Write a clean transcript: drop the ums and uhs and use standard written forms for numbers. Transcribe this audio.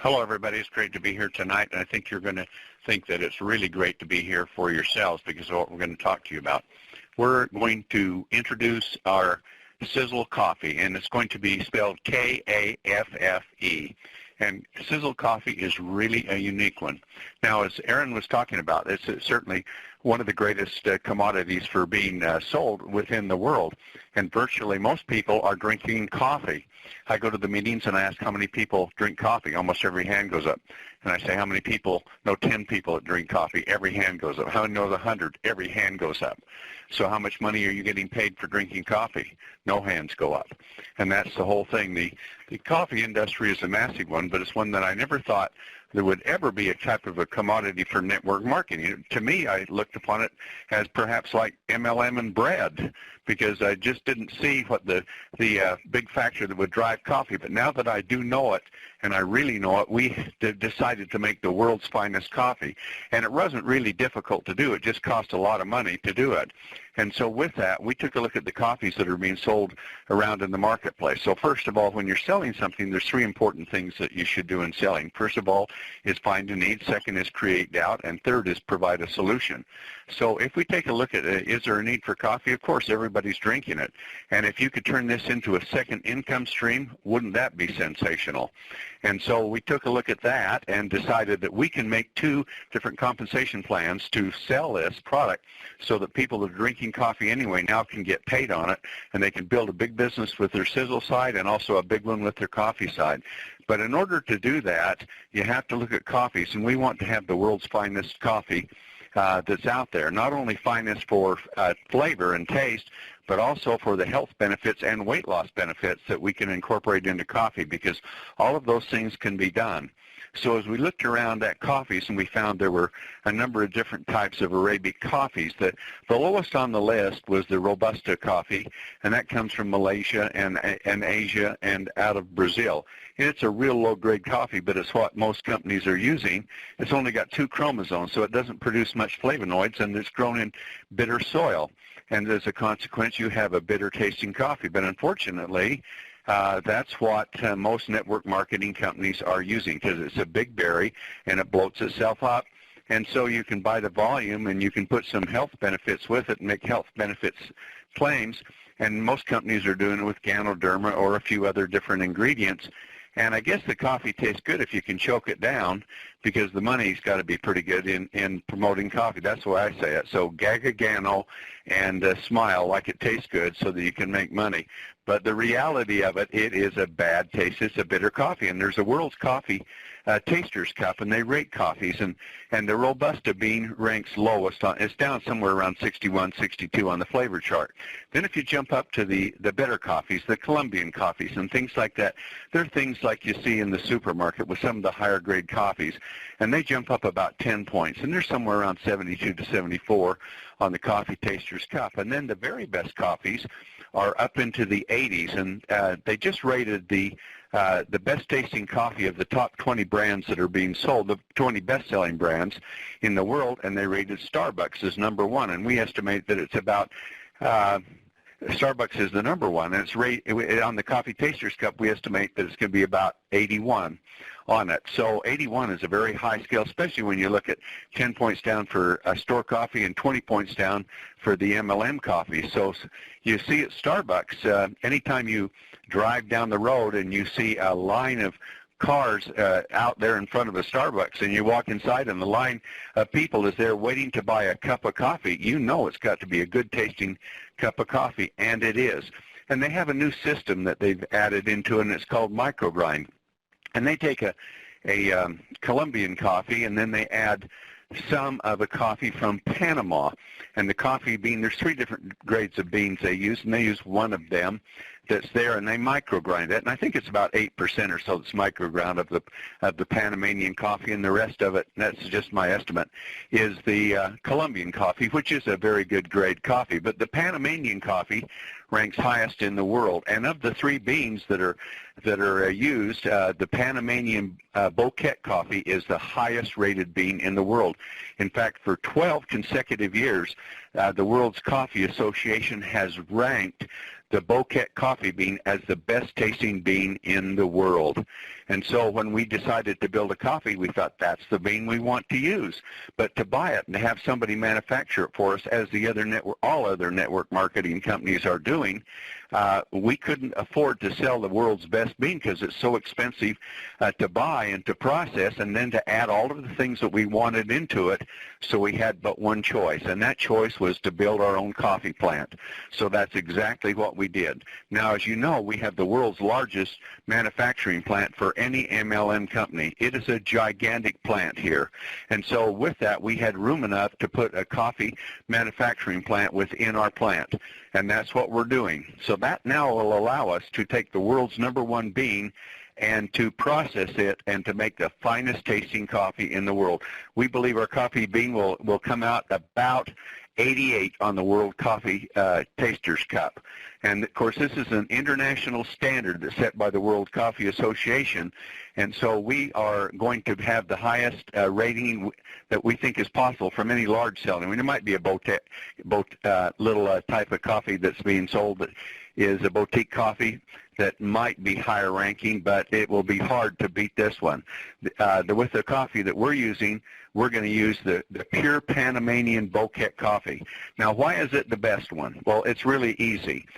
Hello, everybody. It's great to be here tonight, and I think you're going to think that it's really great to be here for yourselves because of what we're going to talk to you about. We're going to introduce our Sisel Kaffe, and it's going to be spelled K-A-F-F-E. And Sisel Kaffe is really a unique one. Now, as Aaron was talking about, it's certainly one of the greatest commodities for being sold within the world. And virtually most people are drinking coffee. I go to the meetings and I ask how many people drink coffee. Almost every hand goes up. And I say, how many people know 10 people that drink coffee? Every hand goes up. How many knows 100? Every hand goes up. So how much money are you getting paid for drinking coffee? No hands go up. And that's the whole thing. The coffee industry is a massive one, but it's one that I never thought there would ever be a type of a commodity for network marketing. To me, I looked upon it as perhaps like MLM and bread, because I just didn't see what the big factor that would drive coffee. But now that I do know it, and I really know it, we decided to make the world's finest coffee. And it wasn't really difficult to do. It just cost a lot of money to do it. And so with that, we took a look at the coffees that are being sold around in the marketplace. So first of all, when you're selling something, there's three important things that you should do in selling. First of all is find a need. Second is create doubt. And third is provide a solution. So if we take a look at is there a need for coffee? Of course, everybody's drinking it. And if you could turn this into a second income stream, wouldn't that be sensational? And so we took a look at that and decided that we can make two different compensation plans to sell this product so that people that are drinking coffee anyway now can get paid on it, and they can build a big business with their Sisel side and also a big one with their coffee side. But in order to do that, you have to look at coffees, and we want to have the world's finest coffee that's out there, not only finest for flavor and taste, but also for the health benefits and weight loss benefits that we can incorporate into coffee, because all of those things can be done. So as we looked around at coffees, and we found there were a number of different types of Arabic coffees. The lowest on the list was the Robusta coffee, and that comes from Malaysia and Asia and out of Brazil. And it's a real low-grade coffee, but it's what most companies are using. It's only got 2 chromosomes, so it doesn't produce much flavonoids, and it's grown in bitter soil. And as a consequence, you have a bitter-tasting coffee. But unfortunately, that's what most network marketing companies are using, because it's a big berry and it bloats itself up. And so you can buy the volume and you can put some health benefits with it and make health benefits claims. And most companies are doing it with Ganoderma or a few other different ingredients. And I guess the coffee tastes good if you can choke it down, because the money's got to be pretty good in promoting coffee. That's the way I say it. So gag-a-gano and smile like it tastes good so that you can make money. But the reality of it, it is a bad taste. It's a bitter coffee. And there's a World's Coffee Taster's Cup, and they rate coffees. And the Robusta bean ranks lowest. It's down somewhere around 61, 62 on the flavor chart. Then if you jump up to the better coffees, the Colombian coffees and things like that, they're things like you see in the supermarket with some of the higher grade coffees. And they jump up about 10 points. And they're somewhere around 72 to 74 on the Coffee Taster's Cup. And then the very best coffees are up into the 80s, and they just rated the best tasting coffee of the top 20 brands that are being sold, the 20 best-selling brands in the world, and they rated Starbucks as number 1. And we estimate that it's about Starbucks is the number 1, and it's rated on the Coffee Taster's Cup. We estimate that it's going to be about 81 on it. So 81 is a very high scale, especially when you look at 10 points down for store coffee and 20 points down for the MLM coffee. So you see at Starbucks, anytime you drive down the road and you see a line of cars out there in front of a Starbucks, and you walk inside and the line of people is there waiting to buy a cup of coffee, you know it's got to be a good tasting cup of coffee, and it is. And they have a new system that they've added into it, and it's called microgrind. And they take a Colombian coffee, and then they add some of a coffee from Panama. And the coffee bean, there's 3 different grades of beans they use, and they use one of them that's there, and they microgrind it. And I think it's about 8% or so that's microground of the Panamanian coffee, and the rest of it, and that's just my estimate, is the Colombian coffee, which is a very good grade coffee. But the Panamanian coffee ranks highest in the world. And of the 3 beans that are used, the Panamanian bouquet coffee is the highest rated bean in the world. In fact, for 12 consecutive years, the World's Coffee Association has ranked the bouquet coffee bean as the best tasting bean in the world. And so when we decided to build a coffee, we thought that's the bean we want to use. But to buy it and to have somebody manufacture it for us, as the other network, all other network marketing companies are doing, we couldn't afford to sell the world's best bean because it's so expensive to buy and to process, and then to add all of the things that we wanted into it. So we had but one choice, and that choice was to build our own coffee plant. So that's exactly what we did. Now, as you know, we have the world's largest manufacturing plant for any MLM company. It is a gigantic plant here. And so with that, we had room enough to put a coffee manufacturing plant within our plant. And that's what we're doing. So that now will allow us to take the world's #1 bean and to process it and to make the finest tasting coffee in the world. We believe our coffee bean will come out about 88 on the World Coffee Tasters Cup. And, of course, this is an international standard that's set by the World Coffee Association. And so we are going to have the highest rating that we think is possible from any large selling. I mean, there might be a little type of coffee that's being sold that is a boutique coffee that might be higher ranking, but it will be hard to beat this one. With the coffee that we're using, we're going to use the pure Panamanian bouquet coffee. Now, why is it the best one? Well, it's really easy.